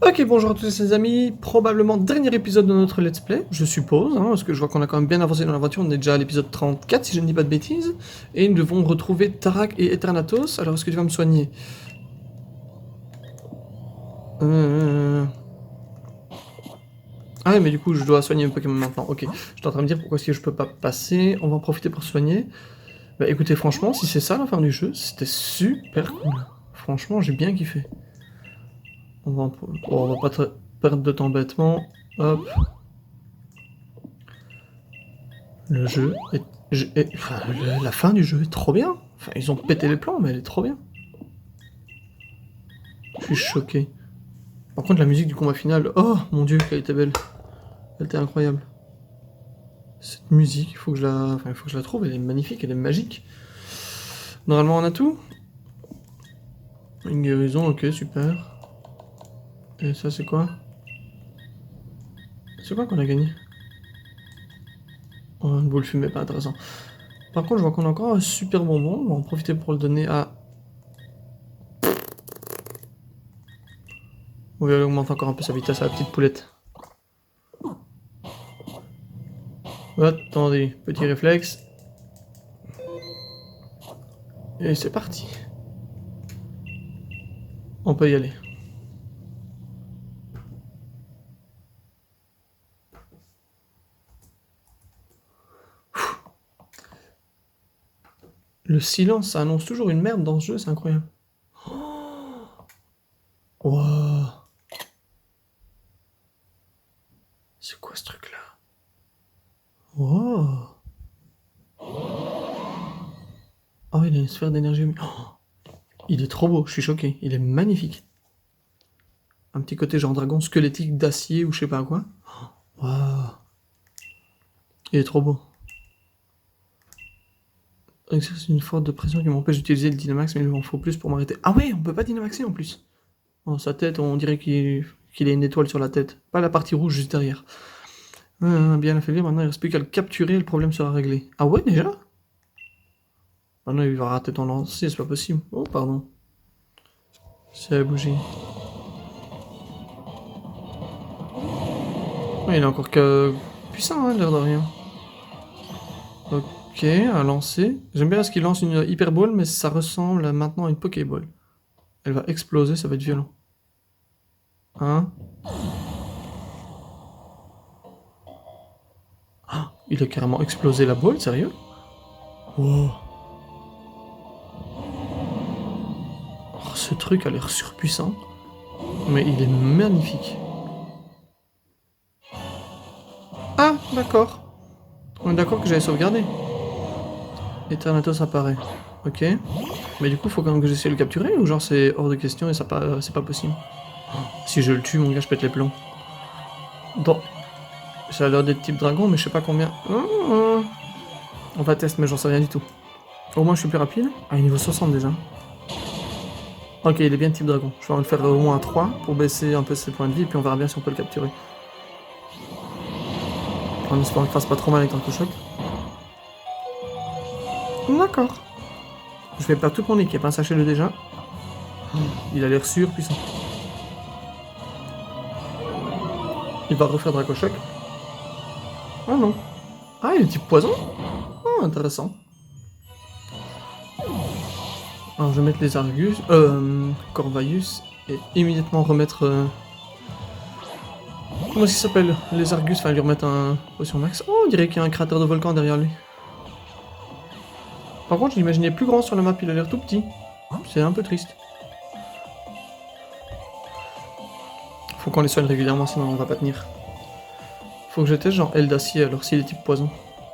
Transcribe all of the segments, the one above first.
Ok, bonjour à tous les amis, probablement dernier épisode de notre let's play, je suppose, hein, parce que je vois qu'on a quand même bien avancé dans l'aventure, on est déjà à l'épisode 34 si je ne dis pas de bêtises, et nous devons retrouver Tarak et Eternatos. Alors est-ce que tu vas me soigner? Ah ouais, mais du coup je dois soigner mes Pokémon maintenant, ok. J'étais en train de me dire pourquoi est-ce que je peux pas passer, on va en profiter pour soigner. Bah écoutez, franchement, si c'est ça la fin du jeu, c'était super cool. Franchement, j'ai bien kiffé. On va pas perdre de temps bêtement, hop. Le jeu enfin, la fin du jeu est trop bien. Enfin, ils ont pété les plans, mais elle est trop bien. Je suis choqué. Par contre, la musique du combat final, oh mon dieu, qu'elle était belle. Elle était incroyable. Cette musique, il faut que je la, enfin, il faut que je la trouve. Elle est magnifique, elle est magique. Normalement, on a tout. Une guérison, ok, super. Et ça, c'est quoi? C'est quoi qu'on a gagné? Oh, une boule fumée, pas intéressant. Par contre, je vois qu'on a encore un super bonbon. On va en profiter pour le donner à. On va augmenter encore un peu sa vitesse à la petite poulette. Attendez, petit réflexe. Et c'est parti. On peut y aller. Le silence, ça annonce toujours une merde dans ce jeu, c'est incroyable. Wow. C'est quoi ce truc-là? Wow. Oh, il a une sphère d'énergie. Oh, il est trop beau, je suis choqué. Il est magnifique. Un petit côté genre dragon squelettique d'acier ou je sais pas quoi. Waouh. Il est trop beau. Exerce une force de pression qui m'empêche d'utiliser le Dynamax, mais il m'en faut plus pour m'arrêter. Ah ouais, on peut pas Dynamaxer en plus. Oh, sa tête, on dirait qu'il a une étoile sur la tête. Pas la partie rouge juste derrière. Bien affaibli, maintenant il reste plus qu'à le capturer et le problème sera réglé. Ah ouais, déjà? Ah non, il va rater ton lancer, c'est pas possible. Oh, pardon. C'est la bougie. Ouais, il est encore que puissant, hein, l'air de rien. Ok, un lancer. J'aime bien ce qu'il lance une Hyper Ball, mais ça ressemble maintenant à une Pokéball. Elle va exploser, ça va être violent. Hein? Ah, il a carrément explosé la balle, sérieux? Wow. Oh, ce truc a l'air surpuissant, mais il est magnifique. Ah, d'accord. On est d'accord que j'avais sauvegardé. Eternatus apparaît. Ok. Mais du coup, faut quand même que j'essaie de le capturer ou genre c'est hors de question et c'est pas possible. Si je le tue, mon gars, je pète les plombs. Bon. Ça a l'air d'être type dragon, mais je sais pas combien. On va tester, mais j'en sais rien du tout. Au moins, je suis plus rapide. Ah, niveau 60 déjà. Ok, il est bien type dragon. Je vais en le faire au moins à 3 pour baisser un peu ses points de vie, et puis on verra bien si on peut le capturer. En espérant qu'il fasse pas trop mal avec un choc. D'accord. Je vais perdre toute mon équipe, hein, sachez-le déjà. Il a l'air surpuissant. Il va refaire Dracochoc. Ah non. Ah, il est type poison. Ah, intéressant. Alors je vais mettre les Argus, Corvaius, et immédiatement remettre... comment est-ce qu'il s'appelle? Les Argus, enfin lui remettre un potion max. Oh, on dirait qu'il y a un cratère de volcan derrière lui. Par contre, je l'imaginais plus grand sur la map, il a l'air tout petit. C'est un peu triste. Faut qu'on les soigne régulièrement, sinon on va pas tenir. Faut que je teste genre aile d'acier, alors s'il est type poison.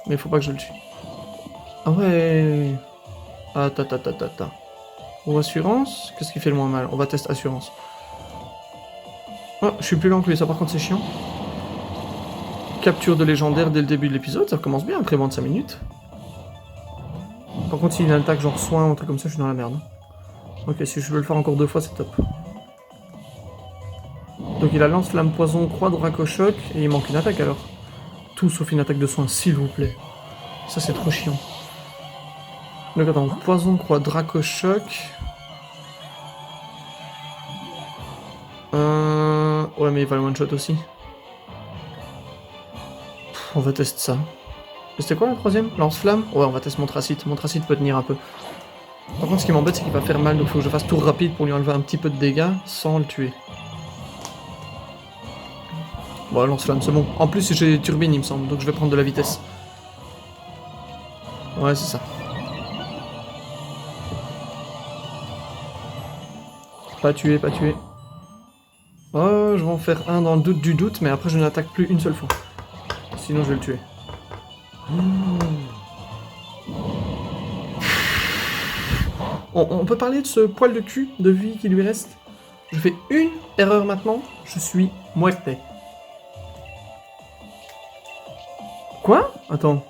Mais faut pas que je le tue. Ah ouais. Attends. Ou assurance? Qu'est-ce qui fait le moins mal? On va tester assurance. Oh, je suis plus lent que lui, ça par contre c'est chiant. Capture de légendaire dès le début de l'épisode, ça commence bien après 25 minutes. Par contre, s'il a une attaque genre soin ou un truc comme ça, je suis dans la merde. Ok, si je veux le faire encore 2 fois, c'est top. Donc il a lance flamme poison, croix, Dracochoc, et il manque une attaque alors. Tout sauf une attaque de soin, s'il vous plaît. Ça c'est trop chiant. Donc attends, poison, croix, Dracochoc. Ouais, mais il va le one-shot aussi. On va tester ça. Et c'était quoi la troisième? Lance-flamme? Ouais, on va tester Montracite. Montracite peut tenir un peu. Par contre, ce qui m'embête, c'est qu'il va faire mal, donc il faut que je fasse tour rapide pour lui enlever un petit peu de dégâts sans le tuer. Bon, lance-flamme, c'est bon. En plus, j'ai turbine, il me semble, donc je vais prendre de la vitesse. Ouais, c'est ça. Pas tuer, pas tuer. Oh, je vais en faire un dans le doute du doute, mais après je n'attaque plus une seule fois. Sinon, je vais le tuer. On peut parler de ce poil de cul de vie qui lui reste. Je fais une erreur maintenant, je suis muerte. Quoi? Attends.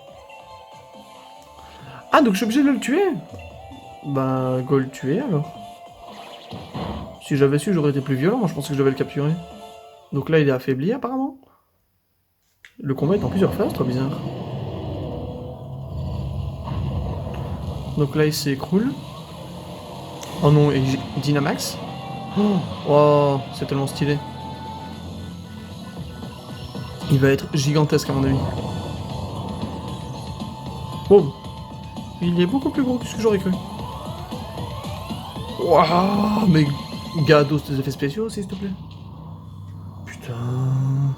Ah, donc je suis obligé de le tuer? Bah, go le tuer alors. Si j'avais su, j'aurais été plus violent, moi je pensais que je devais le capturer. Donc là, il est affaibli apparemment. Le combat est en plusieurs phases, trop bizarre. Donc là, il s'écroule. Oh non, et Dynamax. Oh, c'est tellement stylé. Il va être gigantesque à mon avis. Oh, il est beaucoup plus gros que ce que j'aurais cru. Waouh, mais Gados des effets spéciaux, s'il te plaît. Putain,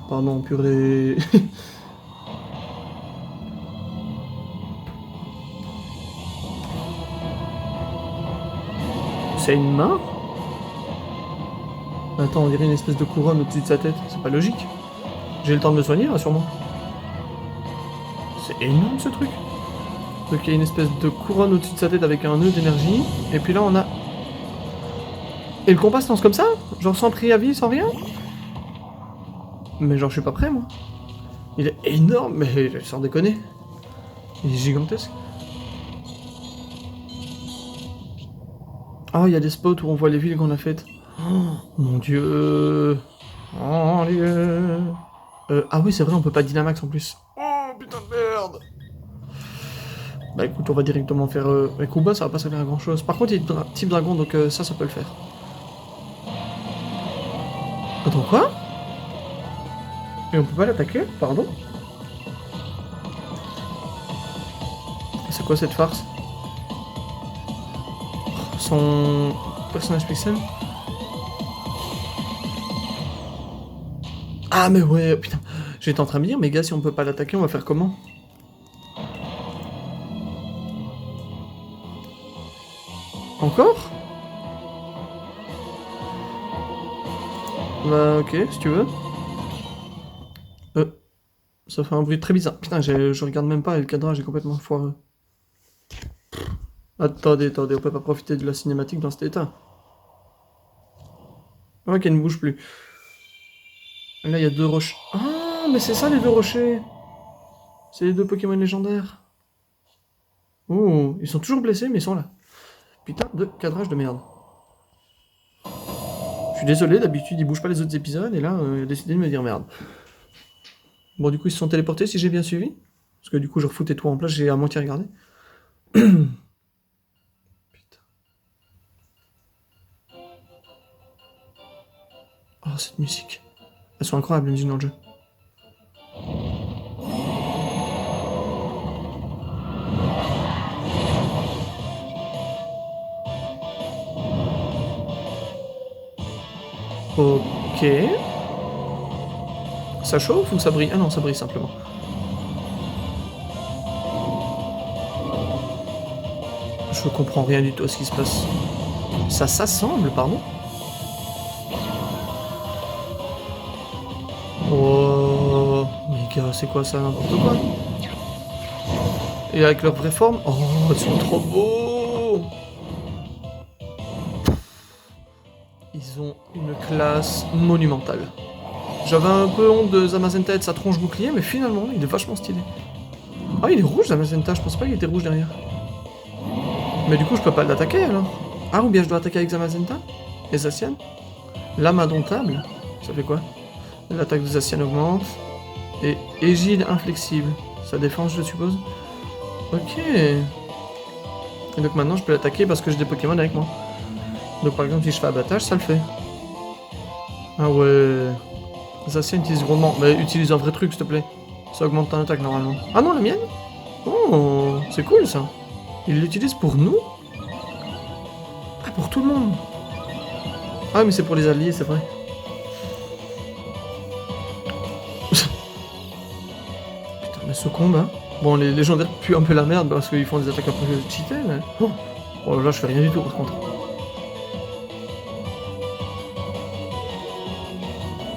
pardon, purée. C'est une main? Attends, on dirait une espèce de couronne au-dessus de sa tête. C'est pas logique. J'ai le temps de me soigner, là, sûrement. C'est énorme, ce truc. Donc il y a une espèce de couronne au-dessus de sa tête avec un nœud d'énergie. Et puis là, on a... Et le compas se lance comme ça? Genre sans préavis, sans rien? Mais genre, je suis pas prêt, moi. Il est énorme, mais sans déconner. Il est gigantesque. Ah, il y a des spots où on voit les villes qu'on a faites. Oh, mon dieu. Oh, dieu. Ah oui, c'est vrai, on peut pas Dynamax en plus. Oh, putain de merde. Bah écoute, on va directement faire... Avec Kuba, ça va pas servir à grand chose. Par contre, il y a type dragon, donc ça peut le faire. Attends, quoi? Et on peut pas l'attaquer? Pardon? C'est quoi cette farce? Son personnage pixel? Ah mais ouais, putain. J'étais en train de me dire, mais gars, si on peut pas l'attaquer, on va faire comment? Encore? Bah ok, si tu veux. Ça fait un bruit très bizarre. Putain, je regarde même pas et le cadrage est complètement foireux. Attendez, on peut pas profiter de la cinématique dans cet état. Ouais, qu'elle ne bouge plus. Là, il y a deux roches. Ah, mais c'est ça les deux rochers. C'est les deux Pokémon légendaires. Oh, ils sont toujours blessés, mais ils sont là. Putain de cadrage de merde. Je suis désolé, d'habitude, ils bougent pas les autres épisodes, et là, il a décidé de me dire merde. Bon, du coup, ils se sont téléportés, si j'ai bien suivi. Parce que du coup, je refoutais tout en place, j'ai à moitié regardé. Putain. Oh, cette musique. Elles sont incroyables, les musiques dans le jeu. Ok. Ça chauffe ou ça brille? Ah non, ça brille simplement. Je comprends rien du tout à ce qui se passe. Ça s'assemble, pardon? Oh, mais gars, c'est quoi ça, n'importe quoi? Et avec leur vraie forme? Oh, ils sont trop beaux! Ils ont une classe monumentale. J'avais un peu honte de Zamazenta et de sa tronche bouclier, mais finalement, il est vachement stylé. Ah, il est rouge, Zamazenta, je pensais pas qu'il était rouge derrière. Mais du coup, je peux pas l'attaquer, alors. Ah, ou bien je dois attaquer avec Zamazenta? Et Zacian? Lame indomptable? Ça fait quoi? L'attaque de Zacian augmente. Et Égide inflexible. Sa défense, je suppose? Ok. Et donc maintenant, je peux l'attaquer parce que j'ai des Pokémon avec moi. Donc par exemple, si je fais abattage, ça le fait. Ah ouais. Zacian utilise grondement. Mais utilise un vrai truc, s'il te plaît. Ça augmente ton attaque normalement. Ah non, la mienne? Oh, c'est cool ça. Il l'utilise pour nous? Ah, pour tout le monde. Ah, mais c'est pour les alliés, c'est vrai. Putain, mais ce combat. Bon, les légendaires puent un peu la merde parce qu'ils font des attaques un peu cheatées, mais. Oh là, je fais rien du tout par contre.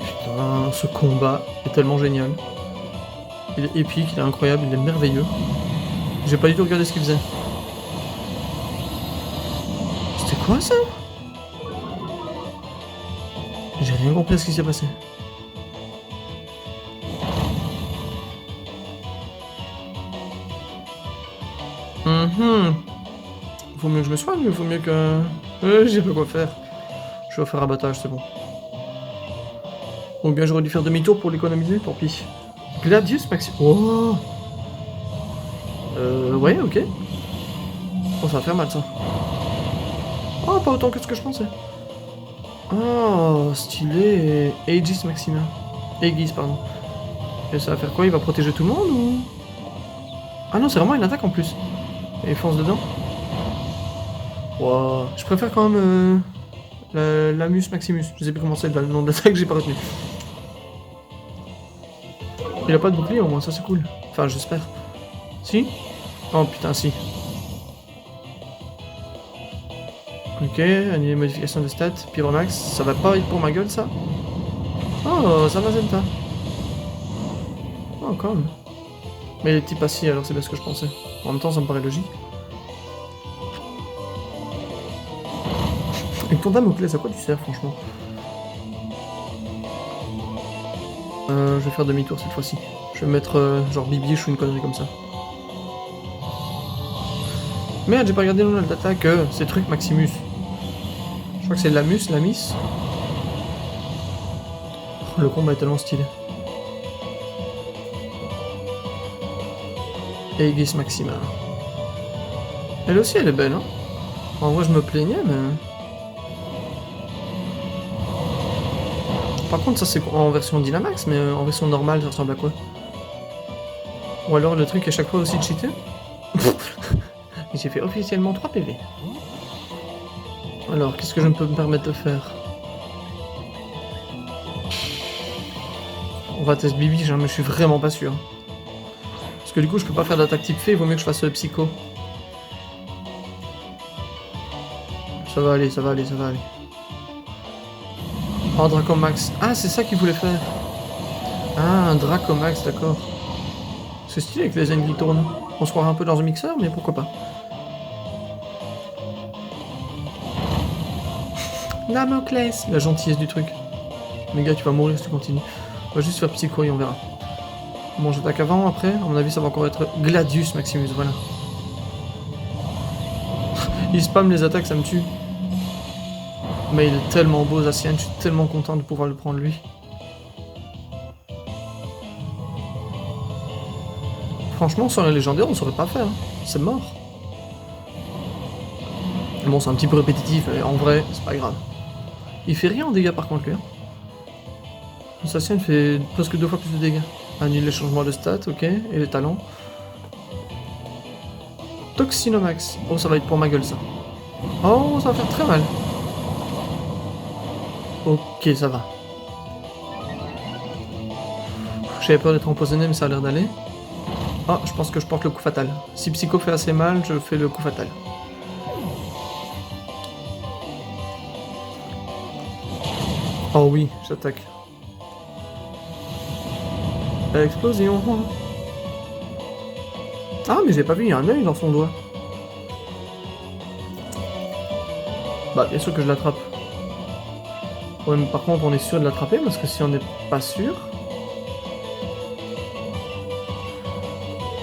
Putain, ce combat est tellement génial. Il est épique, il est incroyable, il est merveilleux. J'ai pas du tout regardé ce qu'il faisait. C'était quoi ça? J'ai rien compris à ce qui s'est passé. Faut mieux que je me soigne, mais faut mieux que... j'ai pas quoi faire. Je vais faire abattage, c'est bon. Ou bien j'aurais dû faire demi-tour pour l'économiser, tant pis. Gladius Maxi... Oh. Ouais, ok. Oh, ça va faire mal, ça. Oh, pas autant que ce que je pensais. Oh, stylé. Aegis Maxima. Aegis, pardon. Et ça va faire quoi? Il va protéger tout le monde, ou... Ah non, c'est vraiment une attaque, en plus. Et il fonce dedans. Wow. Je préfère quand même... Lamus Maximus. Je sais plus comment c'est le nom de l'attaque, j'ai pas retenu. Il a pas de bouclier au moins, ça c'est cool. Enfin, j'espère. Si? Oh putain, si. Ok, annuler modification de stats, Pyromax, ça va pas être pour ma gueule ça? Oh, ça va Zenta. Oh, quand même. Mais il est type assis, alors c'est bien ce que je pensais. En même temps, ça me paraît logique. Et ton Damoclès, à quoi tu sers, franchement? Je vais faire demi-tour cette fois-ci. Je vais mettre genre Bibiche ou une connerie comme ça. Merde, j'ai pas regardé le nom de l'attaque. C'est truc Maximus. Je crois que c'est Lamus, Lamis. Oh, le combat est tellement stylé. Aegis Maxima. Elle aussi, elle est belle, hein. En vrai, je me plaignais, mais... Par contre, ça c'est en version Dynamax, mais en version normale, ça ressemble à quoi? Ou alors le truc est chaque fois aussi cheaté? J'ai fait officiellement 3 PV. Alors, qu'est-ce que je peux me permettre de faire? On va tester Bibiche, hein, mais je suis vraiment pas sûr. Parce que du coup, je peux pas faire d'attaque type fée, il vaut mieux que je fasse Psycho. Ça va aller, ça va aller, ça va aller. Oh, Dracomax. Ah, c'est ça qu'il voulait faire. Ah, un Dracomax, d'accord. C'est stylé avec les ennemis qui tournent. On se croirait un peu dans un mixeur, mais pourquoi pas. Damoclès, la gentillesse du truc. Mais gars, tu vas mourir si tu continues. On va juste faire Psycho et on verra. Bon, j'attaque avant, après. À mon avis, ça va encore être Gladius Maximus, voilà. Il spam les attaques, ça me tue. Mais il est tellement beau, Zacian, je suis tellement content de pouvoir le prendre lui. Franchement, sans les légendaires, on saurait pas faire. Hein. C'est mort. Bon, c'est un petit peu répétitif, mais en vrai, c'est pas grave. Il fait rien en dégâts par contre, lui. Hein. Zacian fait presque 2 fois plus de dégâts. Annule les changements de stats, ok, et les talents. Toxinomax. Oh, ça va être pour ma gueule, ça. Oh, ça va faire très mal. Ok, ça va. J'avais peur d'être empoisonné, mais ça a l'air d'aller. Ah, je pense que je porte le coup fatal. Si Psycho fait assez mal, je fais le coup fatal. Oh oui, j'attaque. Explosion. Ah, mais j'ai pas vu, il y a un œil dans son doigt. Bah, bien sûr que je l'attrape. Ouais, mais par contre, on est sûr de l'attraper, parce que si on n'est pas sûr...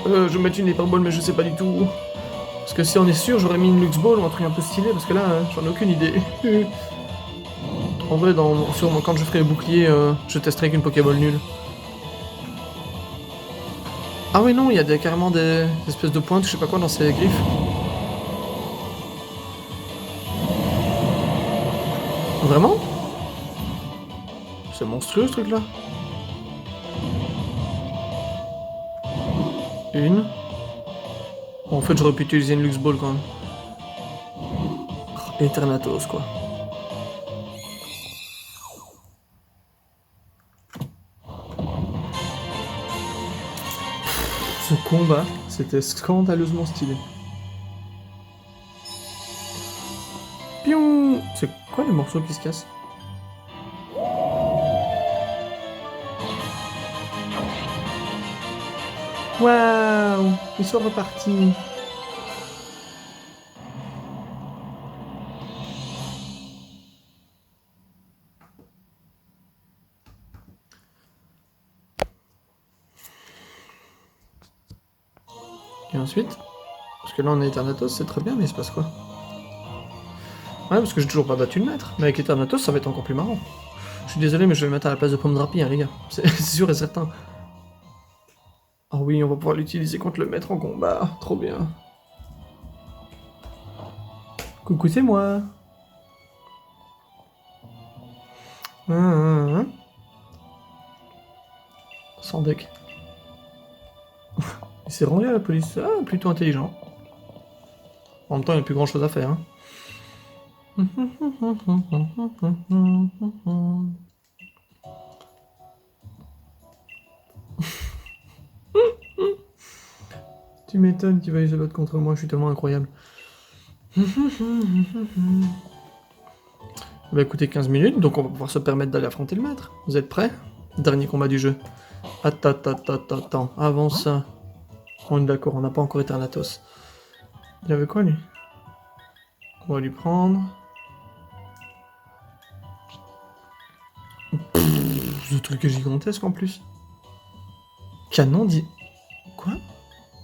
je vais mettre une hyperbole, mais je sais pas du tout. Parce que si on est sûr, j'aurais mis une Lux Ball ou un truc un peu stylé, parce que là, j'en ai aucune idée. En vrai, quand je ferai le bouclier, je testerai avec une Pokéball nulle. Ah oui, non, il y a carrément des espèces de pointes, je sais pas quoi, dans ces griffes. Vraiment? C'est monstrueux, ce truc-là. Une. Bon, en fait, j'aurais pu utiliser une Lux Ball quand même. Eternatus, quoi. Ce combat, c'était scandaleusement stylé. Pion! C'est quoi les morceaux qui se cassent? Waouh! Ils sont repartis. Et ensuite? Parce que là on est Eternatus, c'est très bien, mais il se passe quoi? Ouais, parce que j'ai toujours pas battu le maître. Mais avec Eternatus, ça va être encore plus marrant. Je suis désolé, mais je vais le mettre à la place de Pomme Drapi, hein, les gars. C'est sûr et certain. Ah oui, on va pouvoir l'utiliser contre le maître en combat. Trop bien. Coucou, c'est moi. Hein. Sans deck. Il s'est rendu à la police. Ah, plutôt intelligent. En même temps, il n'y a plus grand chose à faire. Hein. Tu m'étonnes qu'il va use l'autre contre moi, je suis tellement incroyable. On va écouter 15 minutes, donc on va pouvoir se permettre d'aller affronter le maître. Vous êtes prêts? Dernier combat du jeu. Attends, avant ça. On est d'accord, on n'a pas encore Eternatus. Il avait quoi lui? On va lui prendre. Ce truc est gigantesque en plus. Canon Quoi?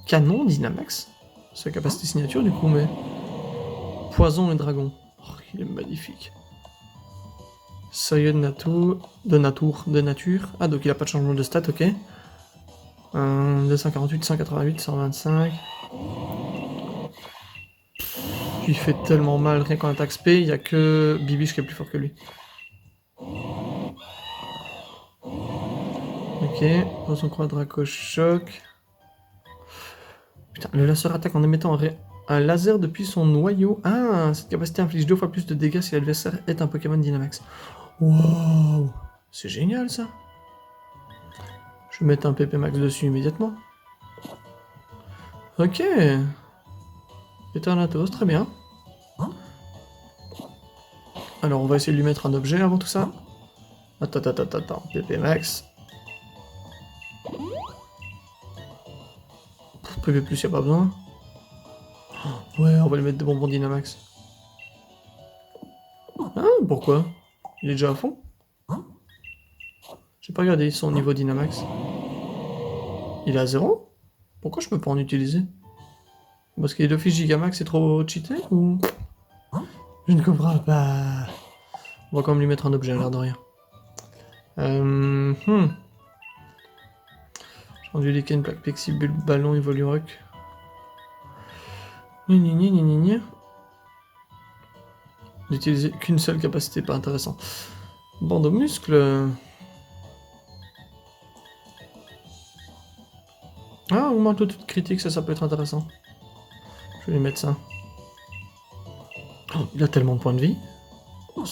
Canon Dynamax? C'est la capacité signature du coup, mais... Poison et dragon. Oh, il est magnifique. Sérieux de nature. Ah, donc il a pas de changement de stat, ok. 248, 188, 125. Il fait tellement mal, rien qu'en attaque spé, il y a que Bibiche qui est plus fort que lui. Ok, poison croix, Draco Choc. Putain, le laser attaque en émettant un laser depuis son noyau. Ah, cette capacité inflige 2 fois plus de dégâts si l'adversaire est un Pokémon Dynamax. Wow, c'est génial ça. Je vais mettre un PP max dessus immédiatement. Ok. Eternatus, très bien. Alors on va essayer de lui mettre un objet avant tout ça. Attends, PP max. PP plus, y a pas besoin. Ouais, on va lui mettre des bonbons Dynamax. Ah, pourquoi? Il est déjà à fond? J'ai pas regardé son niveau Dynamax. Il est à 0? Pourquoi je peux pas en utiliser? Parce qu'il est d'office Gigamax, c'est trop cheaté ou... Je ne comprends pas. On va quand même lui mettre un objet à l'air de rien. J'ai rendu lichen, plaque Pixie, bulbe, ballon, Evolurock. Ni. D'utiliser qu'une seule capacité, pas intéressant. Bande aux muscles. Ah, augmente le taux de critique, ça peut être intéressant. Je vais lui mettre ça. Oh, il a tellement de points de vie.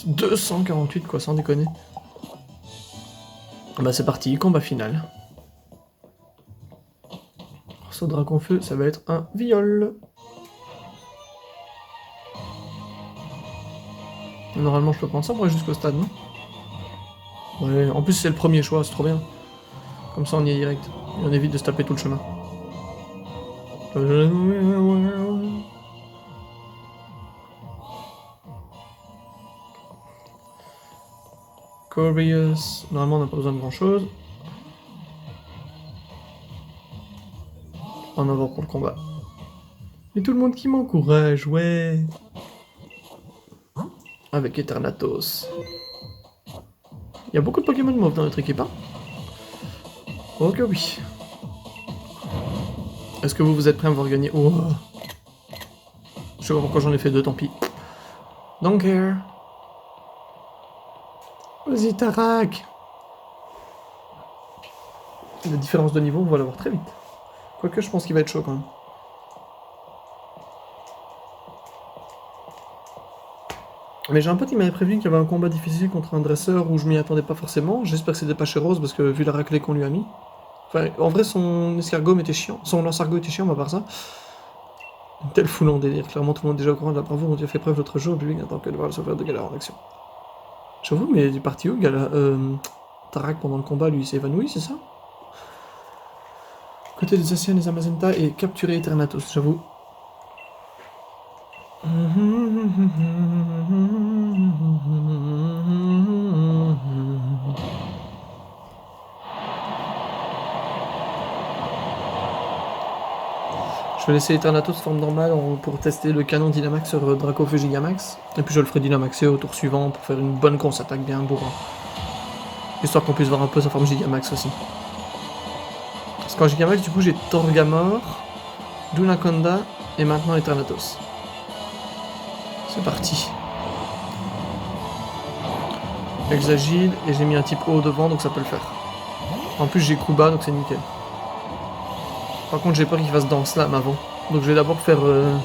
248 quoi, sans déconner. Bah c'est parti, combat final. Ce dragon feu, ça va être un viol. Normalement je peux prendre ça pour aller jusqu'au stade, non? Ouais, en plus c'est le premier choix, c'est trop bien. Comme ça on y est direct. Et on évite de se taper tout le chemin. Corius, normalement on n'a pas besoin de grand chose. En avant pour le combat. Et tout le monde qui m'encourage, ouais. Avec Eternatus. Il y a beaucoup de Pokémon mauves dans notre équipe, hein? Ok, oui. Est-ce que vous êtes prêts à me voir gagner? Oh. Je sais pas pourquoi j'en ai fait deux, tant pis. Don't care. Vas-y, Tarak. La différence de niveau, on va la voir très vite. Quoique, je pense qu'il va être chaud quand même. Mais j'ai un pote qui m'avait prévenu qu'il y avait un combat difficile contre un dresseur où je m'y attendais pas forcément. J'espère que c'était pas chez Rose parce que vu la raclée qu'on lui a mis. Enfin, en vrai, son escargot était chiant. Son lance-argot était chiant, à part ça. Tel foulant délire. Clairement, tout le monde est déjà au courant de la bravoure dont tu as fait preuve l'autre jour. Lui n'attend que de voir le sauveur de Galar en action. J'avoue, mais il est parti où, Gala Tarak, pendant le combat, lui, il s'est évanoui, c'est ça? Côté des Anciens, des Amazenta et capturer Eternatus, j'avoue. Je vais laisser Eternatus forme normale pour tester le canon Dynamax sur Dracofeu Gigamax. Et puis je le ferai Dynamaxer au tour suivant pour faire une bonne grosse attaque bien bourrin. Histoire qu'on puisse voir un peu sa forme Gigamax aussi. Parce qu'en Gigamax, du coup, j'ai Torgamor, Dunaconda et maintenant Eternatus. C'est parti. Exagile et j'ai mis un type haut devant donc ça peut le faire. En plus j'ai Kuba donc c'est nickel. Par contre j'ai peur qu'il fasse dans Slam avant. Donc je vais d'abord faire... Oh,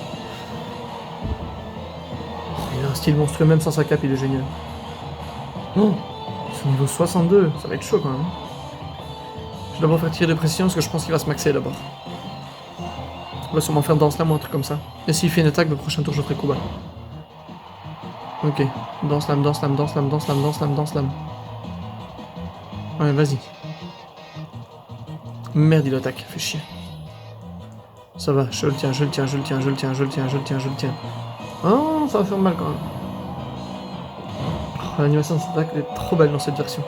il a un style monstrueux même sans sa cape, il est génial. Non, ils sont niveau 62, ça va être chaud quand même. Je vais d'abord faire tirer de pression parce que je pense qu'il va se maxer d'abord. On va sûrement faire dans Slam ou un truc comme ça. Et s'il fait une attaque, le prochain tour je ferai Kuba. Ok, dans Slam, dans Slam, dans Slam, dans Slam, dans Slam, dans Slam. Ouais, vas-y. Merde, il attaque, fait chier. Ça va, je le tiens, je le tiens, je le tiens, je le tiens, je le tiens, je le tiens, je le tiens. Oh, ça va faire mal quand même. Oh, l'animation de cette attaque est trop belle dans cette version.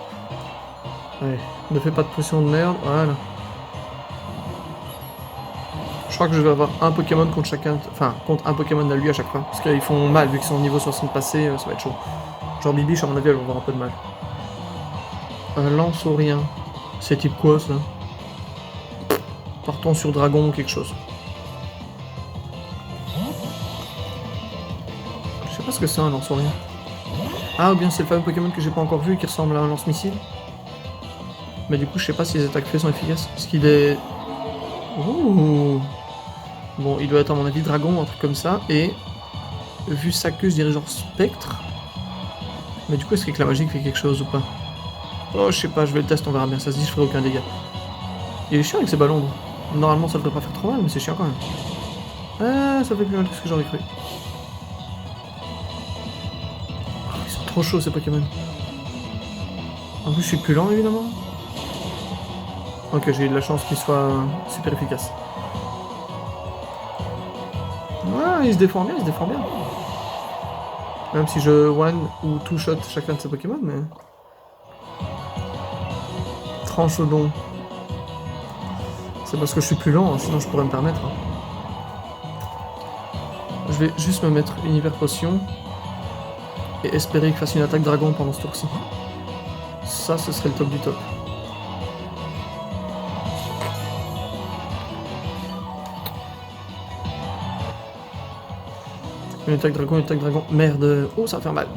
Allez, ne fais pas de pression de merde, voilà. Je crois que je vais avoir un Pokémon contre chacun, enfin, contre un Pokémon à lui à chaque fois. Parce qu'ils font mal, vu qu'ils sont au niveau 60 passé, ça va être chaud. Genre Bibiche, à mon avis, elle va avoir un peu de mal. Un lance ou rien. C'est type quoi, ça? Partons sur Dragon ou quelque chose. Je sais pas ce que c'est un lance ou rien. Ah, ou bien c'est le fameux Pokémon que j'ai pas encore vu et qui ressemble à un lance-missile. Mais du coup, je sais pas si les attaques fées sont efficaces. Parce qu'il est... Ouh. Bon, il doit être à mon avis dragon, un truc comme ça, et vu sa queue, je dirais genre spectre. Mais du coup, est-ce que la magie fait quelque chose ou pas? Oh, je sais pas, je vais le tester, on verra bien. Ça se dit, je ferai aucun dégât. Il est chiant avec ses ballons. Normalement, ça devrait pas faire trop mal, mais c'est chiant quand même. Ah, ça fait plus mal que ce que j'aurais cru. Oh, ils sont trop chauds ces Pokémon. En plus, je suis plus lent évidemment. Ok, j'ai eu de la chance qu'il soit super efficace. Ah, il se défend bien, il se défend bien. Même si je one ou two shot chacun de ces Pokémon, mais... Tranche au don. C'est parce que je suis plus lent, hein, sinon je pourrais me permettre. Hein. Je vais juste me mettre Univers Potion et espérer qu'il fasse une attaque dragon pendant ce tour-ci. Ça, ce serait le top du top. Une attaque dragon, une attaque dragon. Merde. Oh, ça va faire mal.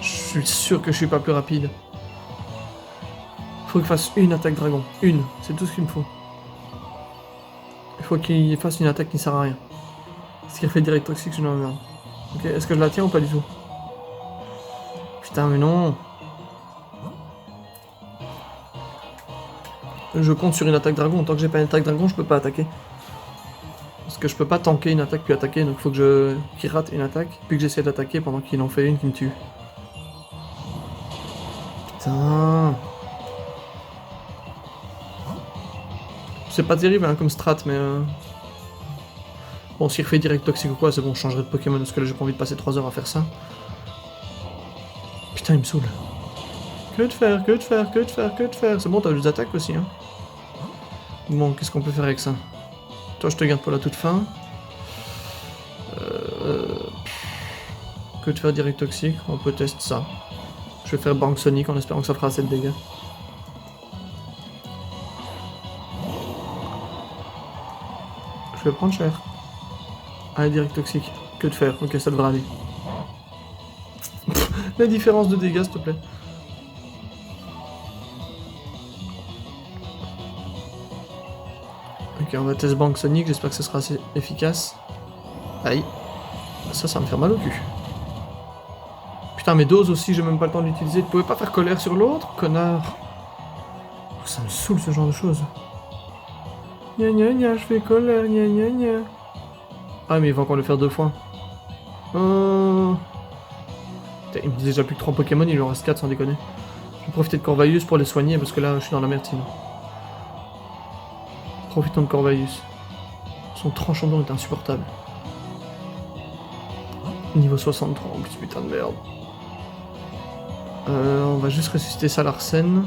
Je suis sûr que je suis pas plus rapide. Faut qu'il fasse une attaque dragon. Une. C'est tout ce qu'il me faut. Il faut qu'il fasse une attaque qui ne sert à rien. Ce qu'il fait direct toxique, je n'en veux rien. Ok, est-ce que je la tiens ou pas du tout? Putain, mais non. Je compte sur une attaque dragon. Tant que j'ai pas une attaque dragon, je peux pas attaquer. Parce que je peux pas tanker une attaque puis attaquer. Donc il faut que qu'il rate une attaque, puis que j'essaie d'attaquer pendant qu'il en fait une qui me tue. Putain. C'est pas terrible hein, comme strat, mais... Bon, s'il refait direct toxique ou quoi, c'est bon, je changerai de Pokémon, parce que là j'ai pas envie de passer 3 heures à faire ça. Putain, il me saoule. Que de faire, que de faire, que de faire, que de faire. C'est bon, t'as des attaques aussi, hein. Bon, qu'est-ce qu'on peut faire avec ça? Toi, je te garde pour la toute fin. Que de faire direct toxique, on peut tester ça. Je vais faire Bank Sonic en espérant que ça fera assez de dégâts. Je vais prendre cher. Ah, direct toxique. Que de faire, ok, ça devrait aller. La différence de dégâts, s'il te plaît. Ok, on va test bank Sonic, j'espère que ce sera assez efficace. Aïe. Ça va me faire mal au cul. Putain, mes doses aussi, j'ai même pas le temps d'utiliser. Tu pouvais pas faire colère sur l'autre, connard. Ça me saoule ce genre de choses. Gna gna gna, je fais colère, gna gna gna. Ah, mais il va encore le faire 2 fois. Oh. Putain, il me dit déjà plus que 3 Pokémon, il en reste 4 sans déconner. Je vais profiter de Corvalius pour les soigner parce que là, je suis dans la merde sinon. Profitons de Corvalius. Son tranchant d'eau est insupportable. Niveau 63 en plus, putain de merde. On va juste ressusciter ça Larsen.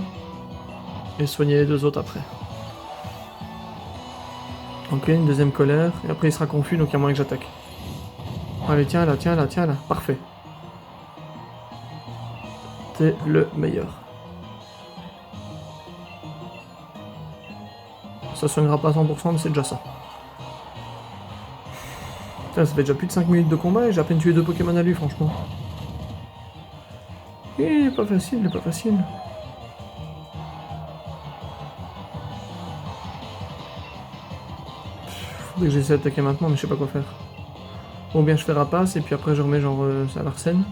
Et soigner les 2 autres après. Ok, une deuxième colère. Et après il sera confus donc il y a moyen que j'attaque. Allez, tiens là, tiens là, tiens là. Parfait. T'es le meilleur. Ça soignera pas à 100% mais c'est déjà ça. Putain, ça fait déjà plus de 5 minutes de combat et j'ai à peine tué 2 Pokémon à lui franchement. Il est pas facile, il est pas facile. Faudrait que j'essaie d'attaquer maintenant mais je sais pas quoi faire. Ou bien je fais rapace et puis après je remets genre à Larsen.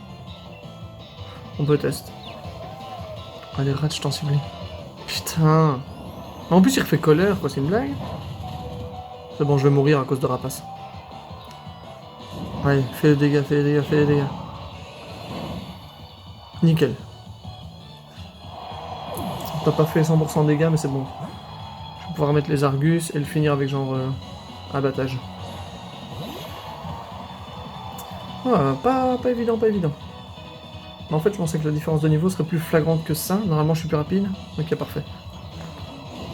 On peut tester. Allez, rate, je t'en ciblé. Putain. Mais en plus, il refait colère, quoi, c'est une blague. C'est bon, je vais mourir à cause de rapace. Allez, fais les dégâts, fais les dégâts, fais les dégâts. Nickel. T'as pas fait 100% de dégâts, mais c'est bon. Je vais pouvoir mettre les Argus et le finir avec genre abattage. Ah, pas évident, pas évident. Mais en fait, je pensais que la différence de niveau serait plus flagrante que ça. Normalement, je suis plus rapide. Ok, parfait.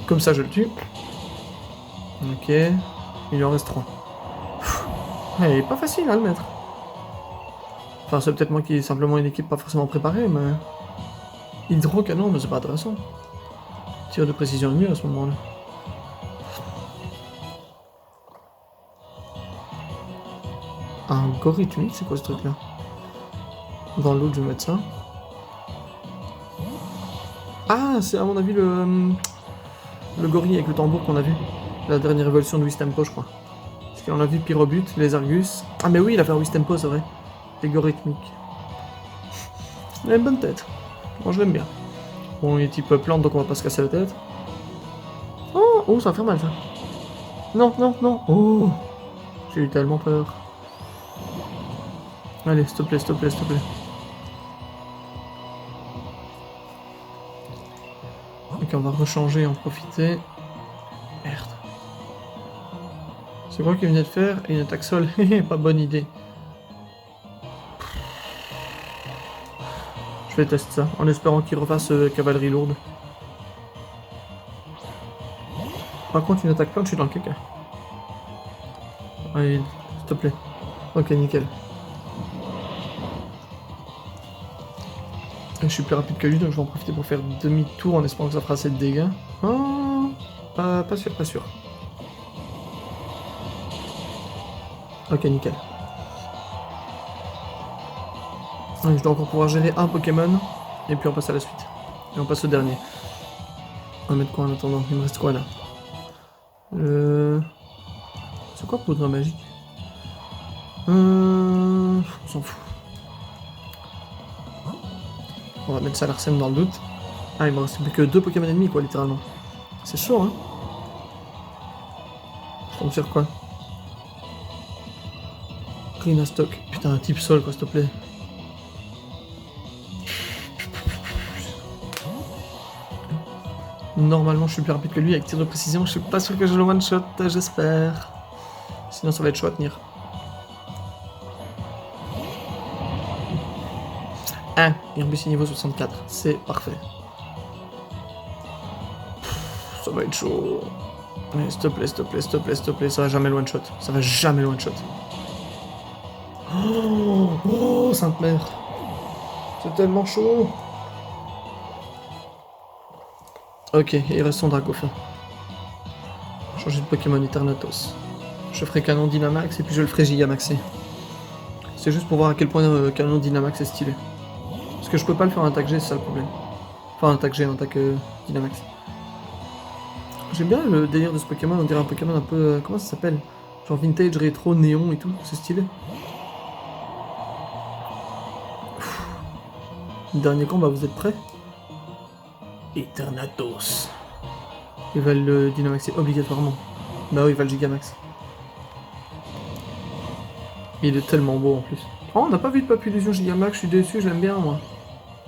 Comme ça, je le tue. Ok. Il en reste 3. Il est pas facile à le mettre. Enfin, c'est peut-être moi qui ai simplement une équipe pas forcément préparée, mais... Hydrocanon, mais c'est pas intéressant. Tir de précision est mieux à ce moment-là. Un gorithmique, c'est quoi ce truc-là? Dans l'autre, je vais mettre ça. Ah, c'est à mon avis le gorille avec le tambour qu'on a vu. La dernière évolution de Wistempo, je crois. Parce qu'on a vu Pyrobut, les Argus. Ah, mais oui, il a fait un Wistempo, c'est vrai. Les gorithmiques. Il a une bonne tête. Moi, je l'aime bien. Bon, il est type plante, donc on va pas se casser la tête. Oh, ça va faire mal, ça. Non, non, non. Oh, j'ai eu tellement peur. Allez, s'il te plaît, s'il te plaît, s'il te plaît. Ok, on va rechanger et en profiter. Merde. C'est quoi qu'il venait de faire? Une attaque sol. Pas bonne idée. Je vais tester ça, en espérant qu'il refasse cavalerie lourde. Par contre, une attaque plante, je suis dans le caca. Allez, s'il te plaît. Ok, nickel. Je suis plus rapide que lui, donc je vais en profiter pour faire demi-tour en espérant que ça fera assez de dégâts. Oh, pas sûr, pas sûr. Ok, nickel. Je dois encore pouvoir gérer un Pokémon, et puis on passe à la suite. Et on passe au dernier. On va mettre quoi en attendant? Il me reste quoi là? C'est quoi poudre magique? On s'en fout. On va mettre ça à Larsen dans le doute. Ah, il me reste plus que 2 Pokémon ennemis, quoi, littéralement. C'est chaud, hein? Je tombe sur quoi? Rhinastock. Putain, un type sol, quoi, s'il te plaît. Normalement, je suis plus rapide que lui avec tir de précision. Je suis pas sûr que je le one-shot, j'espère. Sinon, ça va être chaud à tenir. Ah, Irbus niveau 64. C'est parfait. Ça va être chaud. Mais s'il te plaît, s'il te plaît, s'il te plaît, s'il te plaît. Ça va jamais le one-shot. Ça va jamais le one-shot. Oh, sainte mère. C'est tellement chaud. Ok, il reste son Dracofeu. Changer de Pokémon Eternatus. Je ferai Canon Dynamax et puis je le ferai Gigamaxé. C'est juste pour voir à quel point Canon Dynamax est stylé. Parce que je peux pas le faire en attaque G, c'est ça le problème. Enfin, en attaque G, en attaque Dynamax. J'aime bien le délire de ce Pokémon, on dirait un Pokémon un peu... comment ça s'appelle? Genre vintage, rétro, néon et tout, c'est stylé. Dernier combat, vous êtes prêts? Eternatus. Il va le Dynamaxer obligatoirement. Bah oui, il va le Gigamax. Il est tellement beau en plus. Oh, on n'a pas vu de Papillusion Gigamax, je suis déçu, je l'aime bien moi.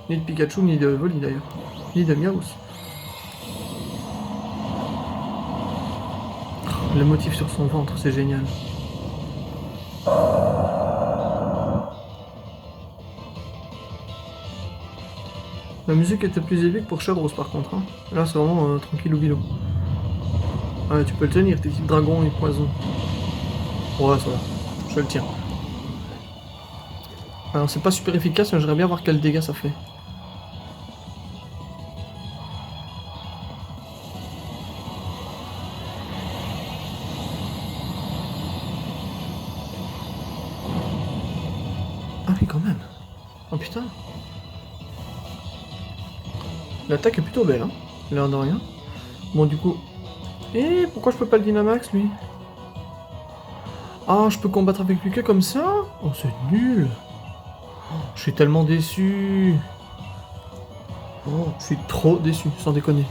Ni de Pikachu, ni de Voli d'ailleurs. Ni de Miaus. Le motif sur son ventre, c'est génial. La musique était plus élevée que pour Shadros par contre. Hein. Là c'est vraiment tranquille ou bilou. Ouais, tu peux le tenir, t'es type dragon et poison. Ouais, ça va. Je le tiens. Alors c'est pas super efficace, mais j'aimerais bien voir quel dégât ça fait. Ah oui, quand même. Oh putain. L'attaque est plutôt belle, hein. L'air de rien. Bon, du coup... Et pourquoi je peux pas le Dynamax, lui? Ah, je peux combattre avec lui que comme ça? Oh, c'est nul. Oh, je suis tellement déçu. Oh, je suis trop déçu, sans déconner.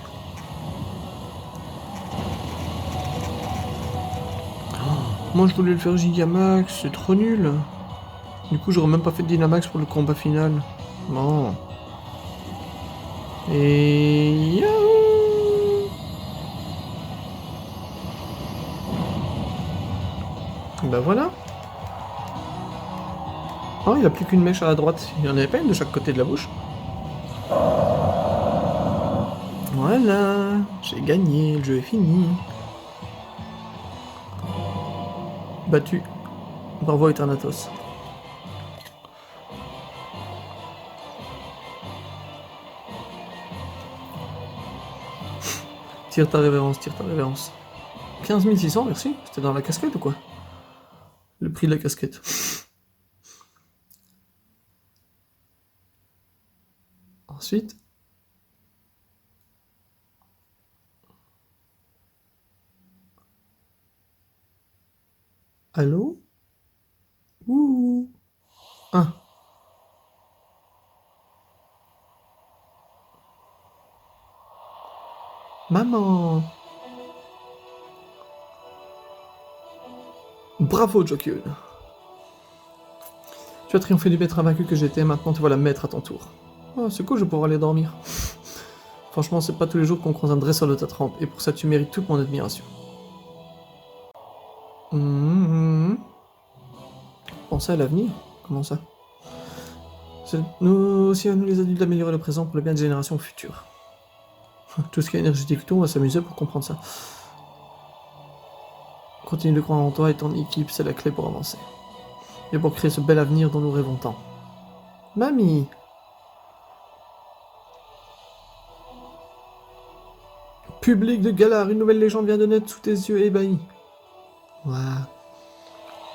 Oh, moi, je voulais le faire Gigamax, c'est trop nul. Du coup, j'aurais même pas fait de Dynamax pour le combat final. Non. Et... Yahoo! Bah voilà. Oh, il a plus qu'une mèche à la droite. Il y en avait pas une de chaque côté de la bouche. Voilà. J'ai gagné. Le jeu est fini. Battu. Bravo Eternatus. Tire ta révérence, tire ta révérence. 15 600, merci. C'était dans la casquette ou quoi? Le prix de la casquette. Ensuite. Allô? Ouh. Ah. Maman. Bravo Jokyun. Tu as triomphé du maître invaincu que j'étais, maintenant te voilà maître à ton tour. Oh, c'est cool, je vais pouvoir aller dormir. Franchement, c'est pas tous les jours qu'on croise un dresseur de ta trempe, et pour ça tu mérites toute mon admiration. Pensez à l'avenir? Comment ça? C'est nous aussi à nous les adultes d'améliorer le présent pour le bien des générations futures. Tout ce qui est énergétique, tout, on va s'amuser pour comprendre ça. Continue de croire en toi et ton équipe, c'est la clé pour avancer. Et pour créer ce bel avenir dont nous rêvons tant. Mamie! Public de Galar, une nouvelle légende vient de naître sous tes yeux ébahis. Waouh.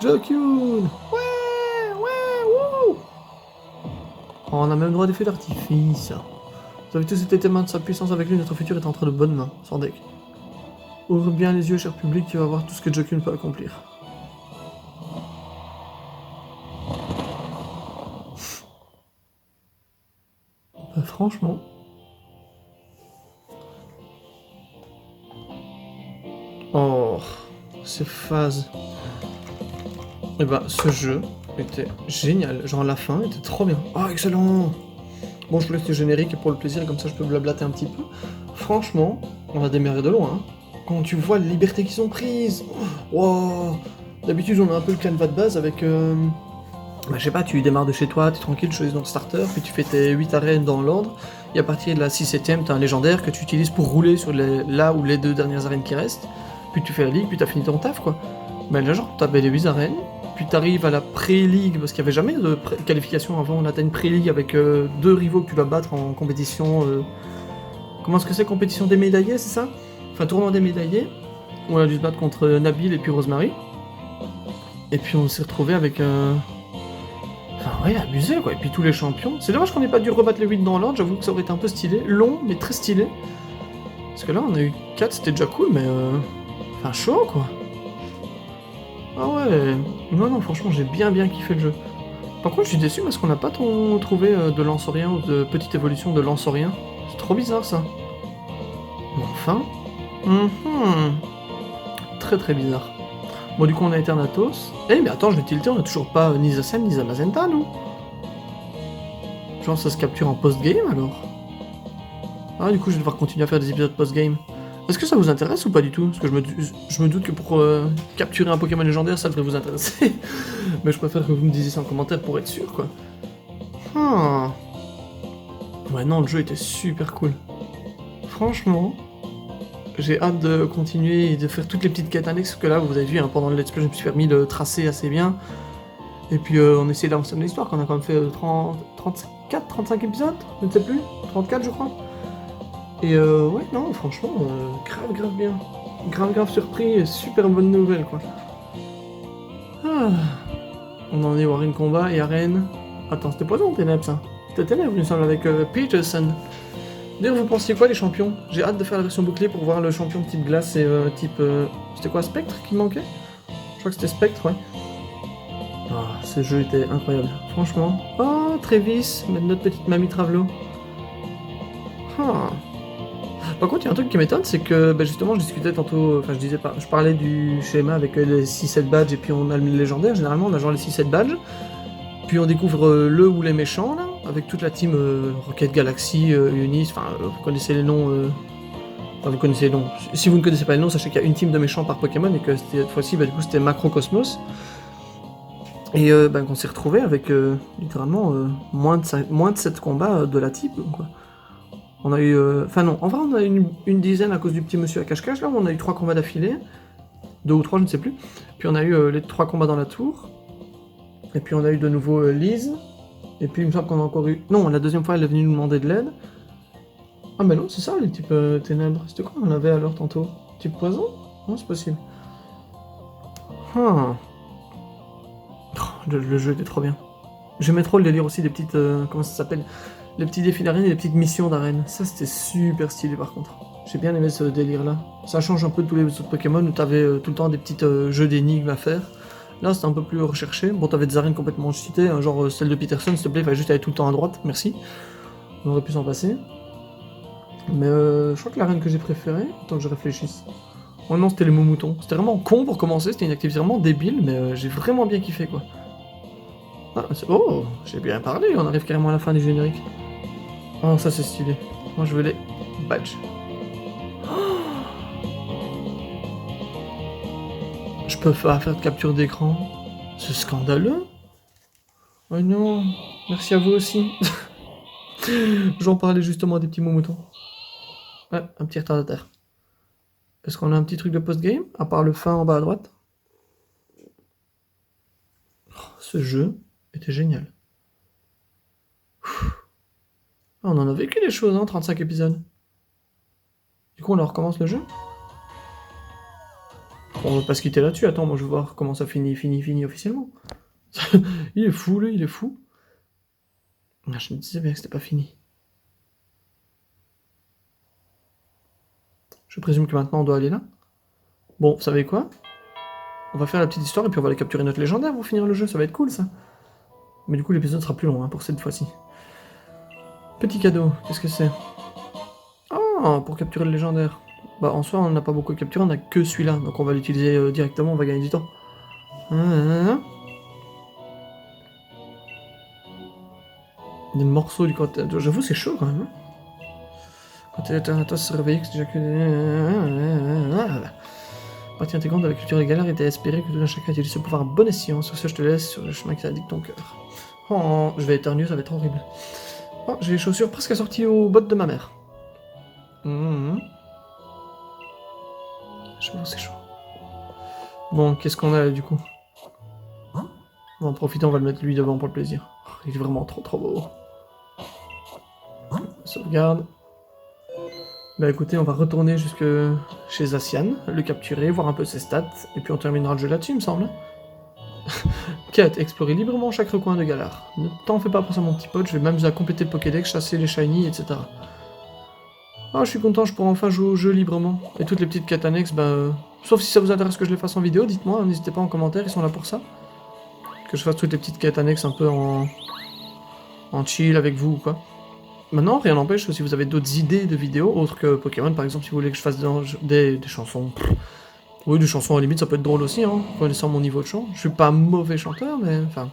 Jokyun! Ouais! Wouh! Oh, on a même droit des feux d'artifice. Vous avez tous été témoins de sa puissance avec lui, notre futur est entre de bonnes mains, sans deck. Ouvre bien les yeux, cher public, tu vas voir tout ce que Jokyun peut accomplir. Franchement... Oh, ces phases. Et bah, ce jeu était génial. Genre, la fin était trop bien. Oh, excellent! Bon, je vous laisse le générique pour le plaisir, comme ça je peux blablater un petit peu. Franchement, on a démarré de loin. Hein. Quand tu vois les libertés qu'ils ont prises. Wow. D'habitude, on a un peu le canevas de base avec... Bah, je sais pas, tu démarres de chez toi, t'es tranquille, tu choisis ton starter, puis tu fais tes 8 arènes dans l'ordre. Et à partir de la 6-7ème, t'as un légendaire que tu utilises pour rouler sur là ou les 2 dernières arènes qui restent. Puis tu fais la ligue, puis t'as fini ton taf, quoi. Mais là, genre, t'avais les 8 arènes, puis t'arrives à la pré-ligue, parce qu'il n'y avait jamais de qualification avant. Là, t'as une pré-ligue avec 2 rivaux que tu vas battre en compétition. Comment est-ce que c'est, compétition des médaillés, c'est ça? Enfin, tournoi des médaillés. On a dû se battre contre Nabil et puis Rosemary. Et puis on s'est retrouvé avec... Enfin, ouais, abusé, quoi. Et puis tous les champions. C'est dommage qu'on n'ait pas dû rebattre les 8 dans l'ordre, j'avoue que ça aurait été un peu stylé. Long, mais très stylé. Parce que là, on a eu 4, c'était déjà cool, mais enfin, chaud, quoi. Ah ouais, non, franchement, j'ai bien kiffé le jeu. Par contre, je suis déçu parce qu'on n'a pas trouvé de lance-rien ou de petite évolution de lance-rien. C'est trop bizarre, ça. Mais enfin... Très bizarre. Bon, du coup, on a Eternatus. Eh, mais attends, je vais tilter, on a toujours pas ni Zacian ni Zamazenta, nous. Genre, ça se capture en post-game, alors. Ah, du coup, je vais devoir continuer à faire des épisodes post-game. Est-ce que ça vous intéresse ou pas du tout? Parce que je me doute que pour capturer un Pokémon légendaire, ça devrait vous intéresser. Mais je préfère que vous me disiez ça en commentaire pour être sûr, quoi. Ouais, non, le jeu était super cool. Franchement, j'ai hâte de continuer et de faire toutes les petites quêtes annexes que là, vous avez vu, hein, pendant le let's play, je me suis permis de tracer assez bien. Et puis on essaie d'avancer dans l'histoire, qu'on a quand même fait 34, 35 épisodes, je ne sais plus, 34 je crois. Et ouais, non, franchement, grave bien. Grave surpris et super bonne nouvelle, quoi. Ah. On en est au arène combat et arène... Attends, c'était Poison ou Ténèbres, ça? C'était Ténèbres, il me semble, avec Peterson. D'ailleurs, vous pensiez quoi, les champions? J'ai hâte de faire la version bouclée pour voir le champion type glace et type... C'était quoi, Spectre qui manquait? Je crois que c'était Spectre, ouais. Ah, ce jeu était incroyable, franchement. Oh, Trévis, notre petite mamie Travelo. Ah. Par contre, il y a un truc qui m'étonne, c'est que bah, justement, je discutais tantôt, enfin, je parlais du schéma avec les 6-7 badges et puis on a le légendaire. Généralement, on a genre les 6-7 badges. Puis on découvre le ou les méchants, là, avec toute la team Rocket Galaxy, Unis, enfin, vous connaissez les noms. Enfin, vous connaissez les noms. Si vous ne connaissez pas les noms, sachez qu'il y a une team de méchants par Pokémon et que cette fois-ci, bah, du coup, c'était Macrocosmos. Et bah, on s'est retrouvé avec littéralement moins de 7 combats de la type, quoi. On a eu... Enfin non, en vrai on a eu une dizaine à cause du petit monsieur à cache-cache, là où on a eu 3 combats d'affilée. 2 ou 3, je ne sais plus. Puis on a eu les 3 combats dans la tour. Et puis on a eu de nouveau Lise. Et puis il me semble qu'on a encore eu... Non, la deuxième fois elle est venue nous demander de l'aide. Ah mais non, c'est ça les types ténèbres. C'était quoi on avait alors tantôt? Type poison? Non, c'est possible. Ah. Oh, le jeu était trop bien. J'aimais trop le délire aussi des petites... comment ça s'appelle? Les petits défis d'arène et les petites missions d'arène. Ça, c'était super stylé par contre. J'ai bien aimé ce délire-là. Ça change un peu de tous les autres Pokémon où t'avais tout le temps des petits jeux d'énigmes à faire. Là, c'était un peu plus recherché. Bon, t'avais des arènes complètement cheatées, hein, genre celle de Peterson, s'il te plaît, il fallait juste aller tout le temps à droite, merci. On aurait pu s'en passer. Mais je crois que l'arène que j'ai préférée, attends que je réfléchisse. Oh non, c'était les moumoutons. C'était vraiment con pour commencer, c'était une activité vraiment débile, mais j'ai vraiment bien kiffé, quoi. Ah, oh, j'ai bien parlé, on arrive carrément à la fin du générique. Oh, ça c'est stylé. Moi je veux les badges. Je peux pas faire de capture d'écran. C'est scandaleux. Oh non. Merci à vous aussi. J'en parlais justement des petits moutons. Ouais, un petit retardataire. Est-ce qu'on a un petit truc de post-game, à part le fin en bas à droite? Oh, ce jeu était génial. On en a vécu des choses, hein, 35 épisodes. Du coup, on leur recommence le jeu? Bon, on va pas se quitter là-dessus. Attends, moi je veux voir comment ça finit officiellement. Il est fou, lui, il est fou. Ah, je me disais bien que c'était pas fini. Je présume que maintenant on doit aller là. Bon, vous savez quoi? On va faire la petite histoire et puis on va aller capturer notre légendaire pour finir le jeu, ça va être cool ça. Mais du coup l'épisode sera plus long hein, pour cette fois-ci. Petit cadeau, qu'est-ce que c'est? Ah, pour capturer le légendaire. Bah en soi on n'a pas beaucoup à capturer, on a que celui-là, donc on va l'utiliser directement, on va gagner du temps. Des morceaux du côté... J'avoue c'est chaud quand même. Hein. Quand Eternatus se réveillait, que c'est déjà que... Partie intégrante de la culture des galères était espérer que tout un chacun utilise ce pouvoir à bon escient. Sur ce, je te laisse sur le chemin qui t'indique ton cœur. Oh, je vais éternuer, ça va être horrible. Oh, j'ai les chaussures presque assorties aux bottes de ma mère. J'avoue, c'est chaud. Bon, qu'est-ce qu'on a là, du coup? On va en profiter, on va le mettre lui devant pour le plaisir. Oh, il est vraiment trop beau. Sauvegarde. Bah écoutez, on va retourner jusque chez Zacian, le capturer, voir un peu ses stats, et puis on terminera le jeu là-dessus, il me semble. Quête, explorer librement chaque recoin de Galar. Ne t'en fais pas pour ça mon petit pote, je vais m'amuser à compléter le Pokédex, chasser les shiny, etc. Oh, je suis content, je pourrai enfin jouer au jeu librement. Et toutes les petites quêtes annexes, sauf si ça vous intéresse que je les fasse en vidéo, dites-moi, n'hésitez pas en commentaire, ils sont là pour ça. Que je fasse toutes les petites quêtes annexes un peu en chill avec vous ou quoi. Maintenant, rien n'empêche que si vous avez d'autres idées de vidéos, autres que Pokémon, par exemple, si vous voulez que je fasse des chansons. Oui, des chansons à la limite, ça peut être drôle aussi, hein, connaissant mon niveau de chant. Je suis pas un mauvais chanteur, mais enfin,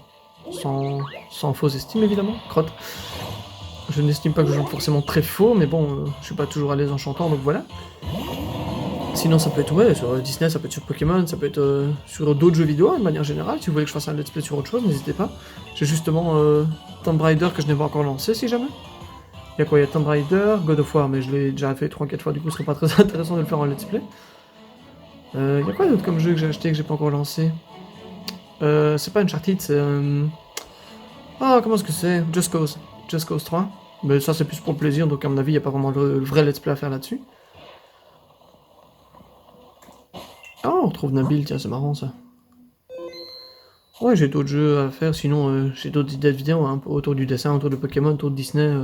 sans fausse estime évidemment, crotte. Je n'estime pas que je chante forcément très faux, mais bon, je suis pas toujours à l'aise en chantant, donc voilà. Sinon, ça peut être, ouais, sur Disney, ça peut être sur Pokémon, ça peut être sur d'autres jeux vidéo, de manière générale. Si vous voulez que je fasse un let's play sur autre chose, n'hésitez pas. J'ai justement Tomb Raider que je n'ai pas encore lancé, si jamais. Il y a quoi? Il y a Tomb Raider, God of War, mais je l'ai déjà fait 3-4 fois, du coup ce serait pas très intéressant de le faire en let's play. Il y a quoi d'autre comme jeu que j'ai acheté que j'ai pas encore lancé? C'est pas Uncharted, c'est... Ah, comment est-ce que c'est? Just Cause. Just Cause 3. Mais ça c'est plus pour le plaisir, donc à mon avis il n'y a pas vraiment le vrai let's play à faire là-dessus. Ah, on retrouve Nabil, tiens c'est marrant ça. Ouais, j'ai d'autres jeux à faire, sinon j'ai d'autres idées de vidéos, hein, autour du dessin, autour de Pokémon, autour de Disney,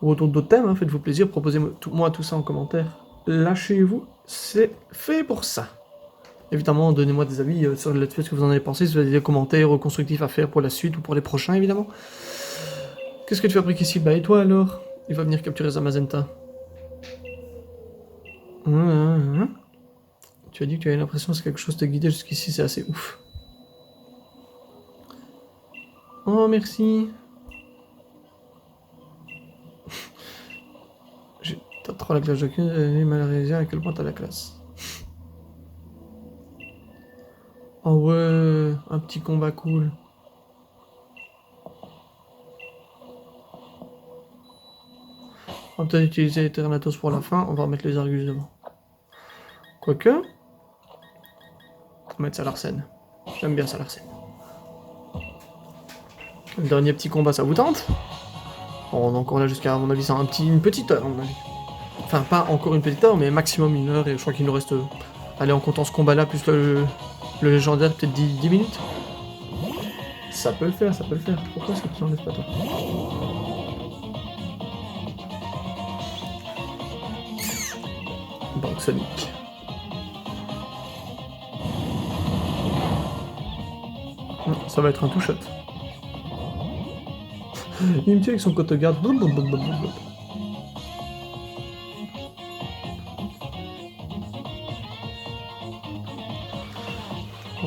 ou autour d'autres thèmes, hein, faites-vous plaisir, proposez-moi tout ça en commentaire. Lâchez-vous, c'est fait pour ça. Évidemment, donnez-moi des avis sur le let's play, ce que vous en avez pensé, si vous avez des commentaires constructifs à faire pour la suite ou pour les prochains, évidemment. Qu'est-ce que tu fabriques ici? Bah, et toi alors? Il va venir capturer Zamazenta. Tu as dit que tu avais l'impression que quelque chose te guidait jusqu'ici, c'est assez ouf. Oh, merci. T'as trop la classe d'aucune, j'ai mal réalisé à quel point t'as la classe. Oh ouais, un petit combat cool. On va peut-être utiliser Eternatus pour la fin, on va remettre les Argus devant. Quoique... On va mettre Salarsen. J'aime bien Salarsen. Le dernier petit combat, ça vous tente? Bon, on est encore là jusqu'à, à mon avis, c'est une petite heure, à mon avis. Enfin, pas encore une petite heure, mais maximum 1 heure, et je crois qu'il nous reste... allez, en comptant ce combat-là, plus le légendaire, peut-être 10 minutes. Ça peut le faire, ça peut le faire. Pourquoi est-ce que tu n'enlèves pas toi? Banque Sonic. Ça va être un two-shot. Il me tue avec son cote-garde.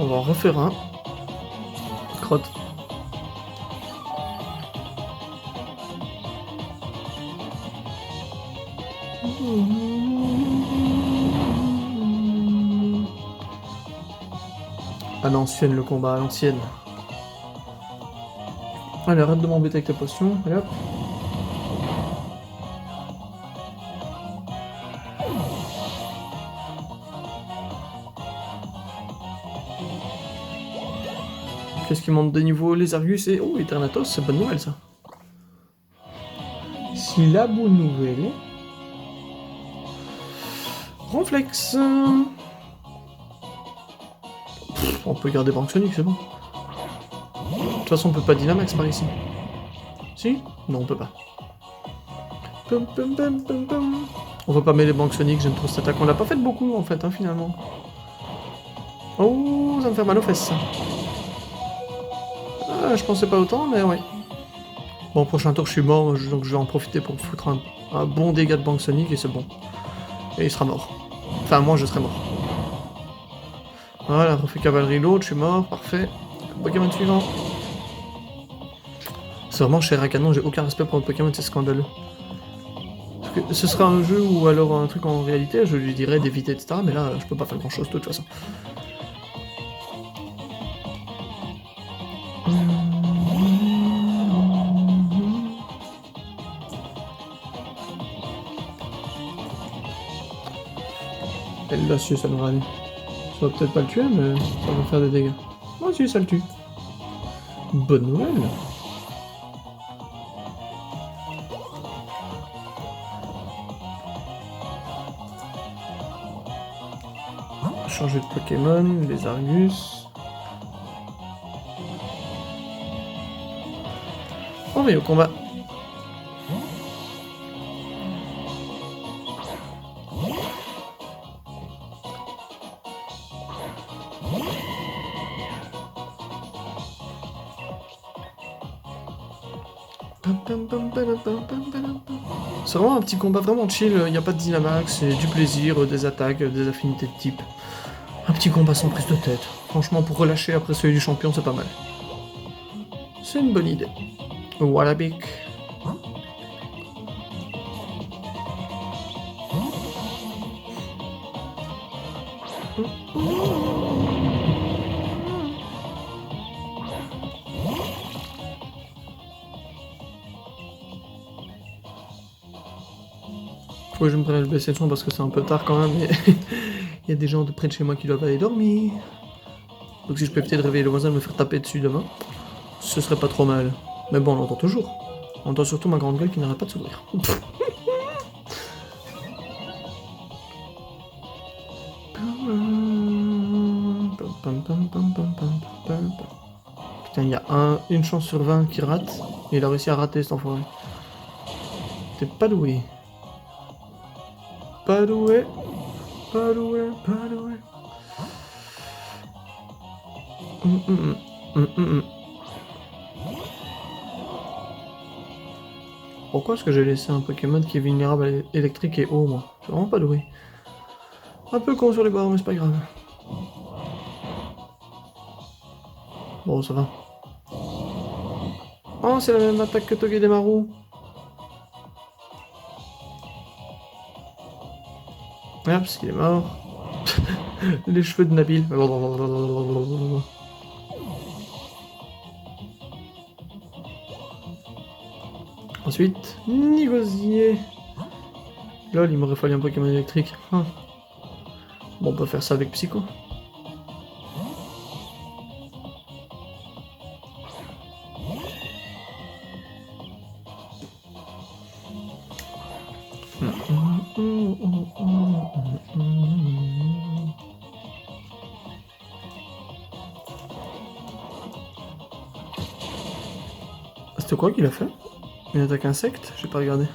On va en refaire un. Crotte. À l'ancienne le combat, à l'ancienne. Allez, arrête de m'embêter avec ta potion, allez hop. Qu'est-ce qui monte de niveau? Les Argus et... Oh, Eternatus, c'est bonne nouvelle ça. Si la bonne nouvelle... Ronflex. On peut garder Banque Sonic, c'est bon. De toute façon, on peut pas Dynamax par ici. Si? Non, on peut pas. On va pas mêler Banque Sonic, j'aime trop cette attaque. On l'a pas fait beaucoup en fait, hein, finalement. Oh, ça me fait mal aux fesses ça. Ah, je pensais pas autant, mais ouais. Bon, prochain tour, je suis mort, donc je vais en profiter pour foutre un bon dégât de Banque Sonic et c'est bon. Et il sera mort. Enfin, moi, je serai mort. Voilà, refait cavalerie l'autre, je suis mort, parfait. Pokémon suivant. C'est vraiment chez Rakanon, j'ai aucun respect pour le Pokémon, c'est scandaleux. Parce que ce sera un jeu ou alors un truc en réalité, je lui dirais d'éviter, etc. Mais là, je peux pas faire grand chose de toute façon. Et là, si, ça devrait aller. Ça va peut-être pas le tuer, mais ça va faire des dégâts. Moi aussi, ça le tue. Bonne nouvelle. Changer de Pokémon, les Argus. On va au combat. C'est vraiment un petit combat vraiment chill, il n'y a pas de dynamax, c'est du plaisir, des attaques, des affinités de type. Un petit combat sans prise de tête. Franchement, pour relâcher après celui du champion, c'est pas mal. C'est une bonne idée. Wallabic. Faut que je me prenne le baisser le son parce que c'est un peu tard quand même. Et il y a des gens de près de chez moi qui doivent aller dormir. Donc si je peux éviter de réveiller le voisin et me faire taper dessus demain, ce serait pas trop mal. Mais bon, on l'entend toujours. On entend surtout ma grande gueule qui n'arrête pas de s'ouvrir. Putain, il y a une chance sur 20 qui rate. Et il a réussi à rater cet enfoiré. T'es pas doué. Pas doué. Pas doué. Pas doué. Pourquoi est-ce que j'ai laissé un Pokémon qui est vulnérable à l'électrique et eau, moi? Je suis vraiment pas doué. Un peu con sur les bords, mais c'est pas grave. Bon, ça va. Oh, c'est la même attaque que Togedemaru. Ah, parce qu'il est mort. Les cheveux de Nabil. Ensuite, Nigosier. Lol, il m'aurait fallu un Pokémon électrique. Bon, on peut faire ça avec Psycho. C'était quoi qu'il a fait? Une attaque insecte? J'ai pas regardé.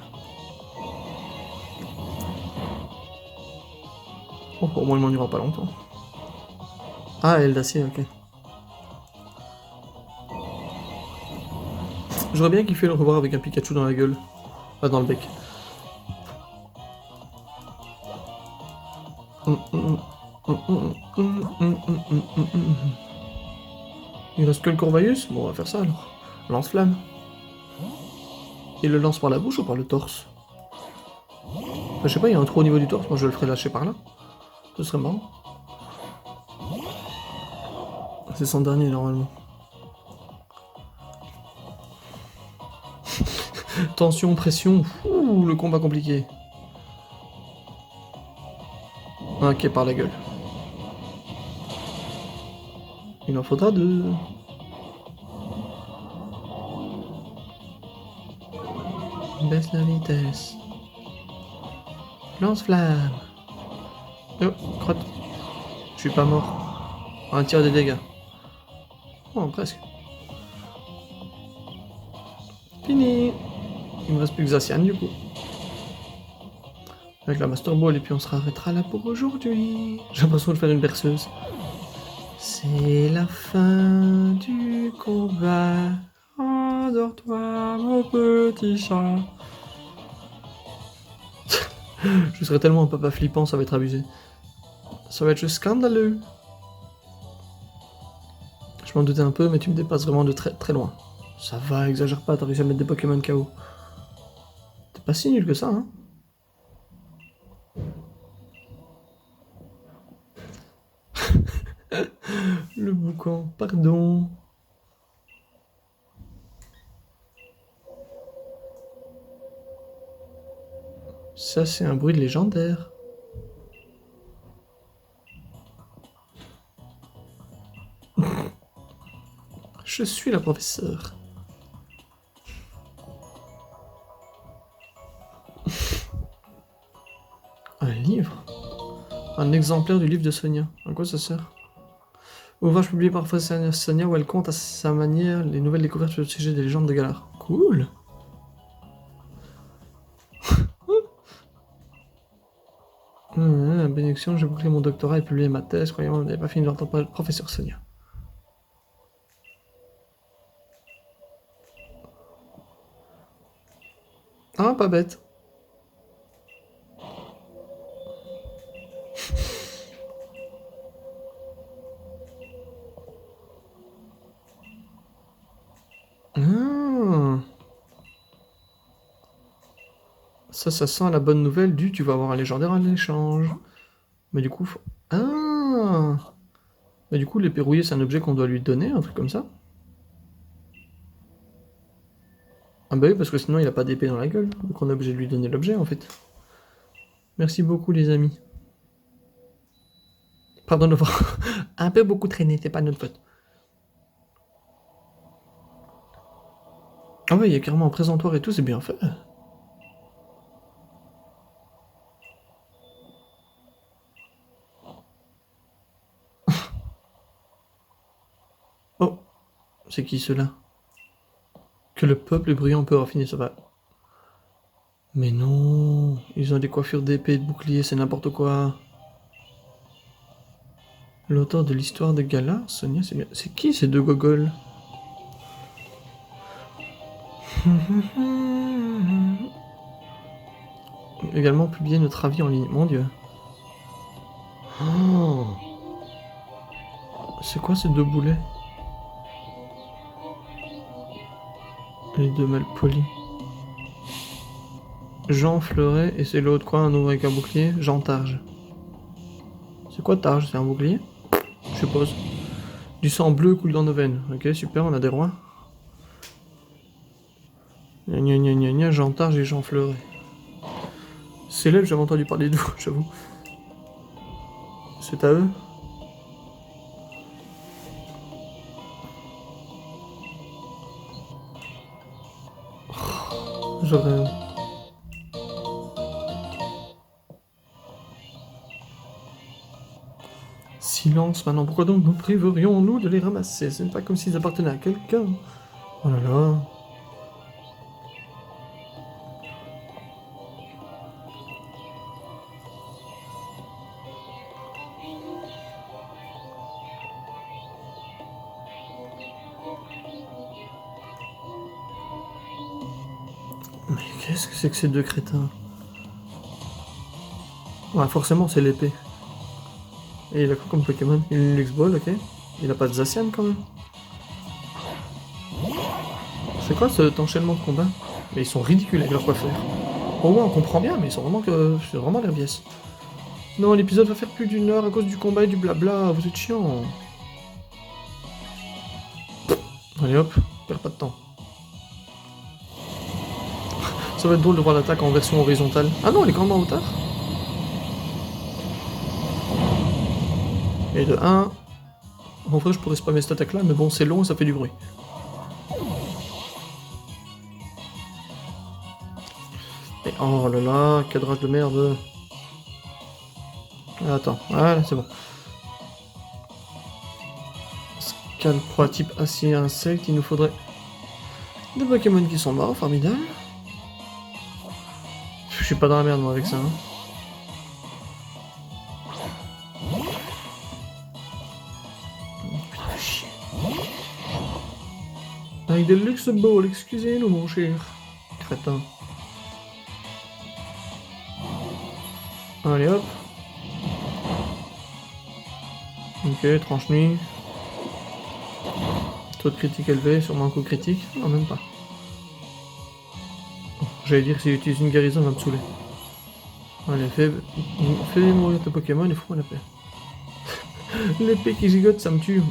Oh, au moins il m'en durera pas longtemps. Ah, elle d'acier, ok. J'aurais bien kiffé le revoir avec un Pikachu dans la gueule. Pas dans le bec. Il reste que le Corvaeus? Bon, on va faire ça alors. Lance-flamme. Il le lance par la bouche ou par le torse? Je sais pas, il y a un trou au niveau du torse, moi je le ferai lâcher par là. Ce serait marrant. C'est son dernier normalement. Tension, pression, ouh, le combat compliqué. Ok, par la gueule. Il en faudra deux. Baisse la vitesse. Lance-flamme. Oh, crotte. Je suis pas mort. Un tir de dégâts. Oh, presque. Fini. Il me reste plus que Zacian du coup. Avec la Master Ball et puis on se arrêtera là pour aujourd'hui. J'ai l'impression de faire une berceuse. C'est la fin du combat. Endors-toi, mon petit chat. Je serais tellement un papa flippant, ça va être abusé. Ça va être juste scandaleux. Je m'en doutais un peu, mais tu me dépasses vraiment de très très loin. Ça va, exagère pas, t'as réussi à mettre des Pokémon KO. T'es pas si nul que ça, hein. Le boucan, pardon. Ça, c'est un bruit légendaire. Je suis la professeure. Un livre? Un exemplaire du livre de Sonia. À quoi ça sert? Ouvrage publié par Sonia où elle compte à sa manière les nouvelles découvertes sur le sujet des légendes de Galar. Cool! Bénédiction, j'ai bouclé mon doctorat et publié ma thèse, croyant que n'avais pas fini d'entendre parler de professeur Sonia. Ah, pas bête. Ah. Ça sent la bonne nouvelle du tu vas avoir un légendaire à l'échange. Mais du coup... Ah. Mais du coup, l'épée rouillée, c'est un objet qu'on doit lui donner, un truc comme ça? Ah bah oui, parce que sinon il a pas d'épée dans la gueule. Donc on est obligé de lui donner l'objet, en fait. Merci beaucoup, les amis. Pardon de voir un peu beaucoup traîné, c'est pas notre faute. Ah ouais, il y a carrément un présentoir et tout, c'est bien fait. Oh, c'est qui ceux-là? Que le peuple bruyant peut avoir fini, ça va. Mais non, ils ont des coiffures d'épée et de bouclier, c'est n'importe quoi. L'auteur de l'histoire de Gala, Sonia, c'est bien. C'est qui ces deux gogoles? Également publier notre avis en ligne, mon dieu. Oh, c'est quoi ces deux boulets? Les deux mal polis. Jean Fleuret, et c'est l'autre quoi, un ouvre avec un bouclier? Jean Targe. C'est quoi Targe? C'est un bouclier? Je suppose. Du sang bleu coule dans nos veines. Ok, super, on a des rois. Gna gna gna gna gna, Jean Targe et Jean Fleuret. Célèbre, j'avais entendu parler d'eux, j'avoue. C'est à eux? J'aurais... Silence maintenant, pourquoi donc nous priverions-nous de les ramasser? Ce n'est pas comme s'ils appartenaient à quelqu'un. Oh là là. Mais qu'est-ce que c'est que ces deux crétins? Ouais, forcément, c'est l'épée. Et il a quoi comme Pokémon? Il a une Luxe-Ball, ok. Il a pas de Zacian quand même. C'est quoi cet enchaînement de combat? Mais ils sont ridicules avec leur coiffure. Au moins on comprend bien, mais ils sont vraiment que. C'est vraiment l'herbiès. Non, l'épisode va faire plus d'une heure à cause du combat et du blabla, vous êtes chiant. Allez hop, perds pas de temps. Ça va être drôle de voir l'attaque en version horizontale. Ah non, elle est quand même en hauteur. Et de 1. En vrai, je pourrais spammer cette attaque là, mais bon, c'est long et ça fait du bruit. Et oh là là, cadrage de merde. Ah, attends, voilà, c'est bon. Scal proie type acier insecte, il nous faudrait des Pokémon qui sont morts, formidable. Je suis pas dans la merde moi avec ça. Hein. Putain, chier. Avec des luxe balls, excusez-nous mon cher. Crétin. Allez hop. Ok, tranche nuit. Taux de critique élevé, sûrement un coup critique. Non, même pas. J'allais dire que si j'utilise une guérison, elle va me saouler. Allez, fais mourir tes Pokémon et fous-moi la paix. L'épée qui gigote, ça me tue.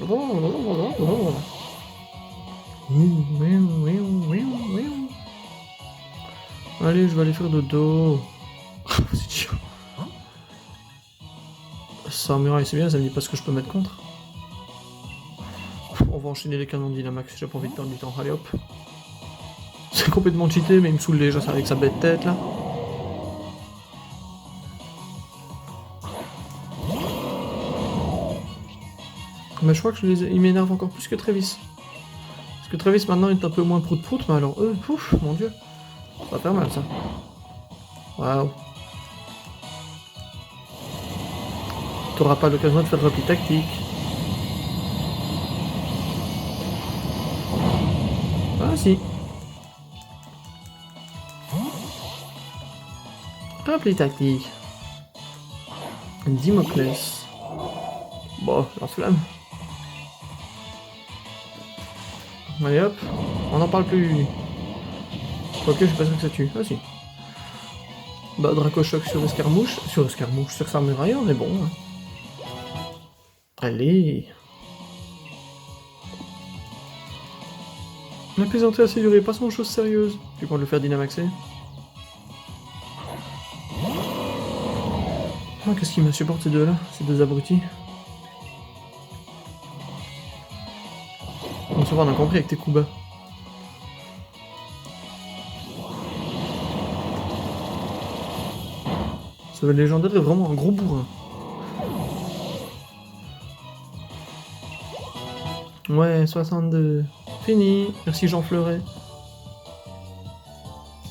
Allez, je vais aller faire dodo. C'est chiant. Ça muraille, c'est bien, ça me dit pas ce que je peux mettre contre. On va enchaîner les canons de Dynamax, j'ai pas envie de perdre du temps. Allez hop. C'est complètement cheaté, mais il me saoule déjà avec sa bête tête là. Mais je crois que il m'énerve encore plus que Travis. Parce que Travis maintenant est un peu moins prout-prout, mais alors eux, pouf, mon dieu. Ça va faire mal ça. Waouh. T'auras pas l'occasion de faire de repli tactique. Ah si. Repli tactique. Dimoclès. Bon, lance-flamme. Allez hop, on n'en parle plus. Ok, je suis pas sûr que ça tue. Ah si. Bah, Dracochoc sur escarmouche. Sur Samurai, on est bon. Hein. Allez. La plaisanterie assez durée, passons aux choses sérieuses. Tu comptes le faire dynamaxer? Ah, qu'est-ce qui m'insupporte ces deux-là, ces deux abrutis? On se voit, on a compris avec tes coups bas. Ce légendaire est vraiment un gros bourrin. Ouais, 62. Fini. Merci Jean Fleuret.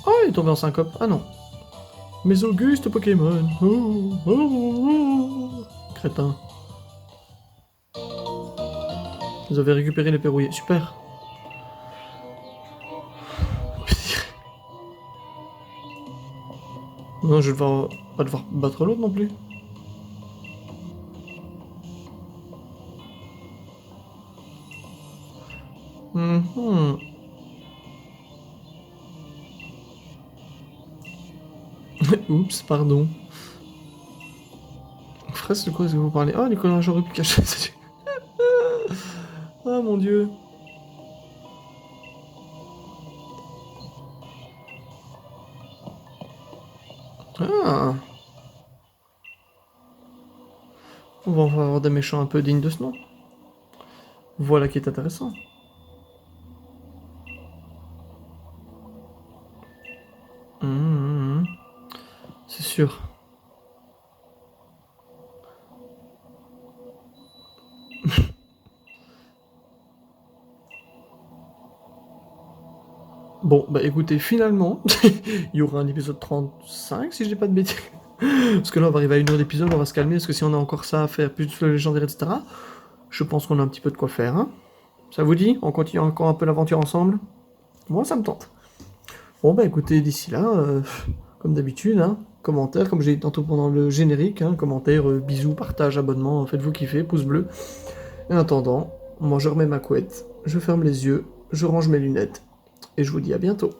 Oh, il est tombé en syncope. Ah non. Mes augustes Pokémon. Oh, oh, oh. Crétin. Vous avez récupéré les perrouillés. Super. Non, je vais pas devoir battre l'autre non plus. Oups, pardon. Fraise, de quoi est-ce que vous parlez? Oh, Nicolas, j'aurais pu cacher ça. Ah, mon dieu. Ah. On va avoir des méchants un peu dignes de ce nom. Voilà qui est intéressant. C'est sûr. Bon, bah écoutez, finalement, il y aura un épisode 35, si je dis pas de bêtises. Parce que là, on va arriver à une heure d'épisode, on va se calmer, parce que si on a encore ça à faire, plus le légendaire, etc., je pense qu'on a un petit peu de quoi faire, hein. Ça vous dit? On continue encore un peu l'aventure ensemble? Moi, ça me tente. Bon, bah écoutez, d'ici là, comme d'habitude, hein, commentaires, comme j'ai dit tantôt pendant le générique, hein, commentaires, bisous, partage, abonnement, faites-vous kiffer, pouce bleu. Et en attendant, moi je remets ma couette, je ferme les yeux, je range mes lunettes, et je vous dis à bientôt.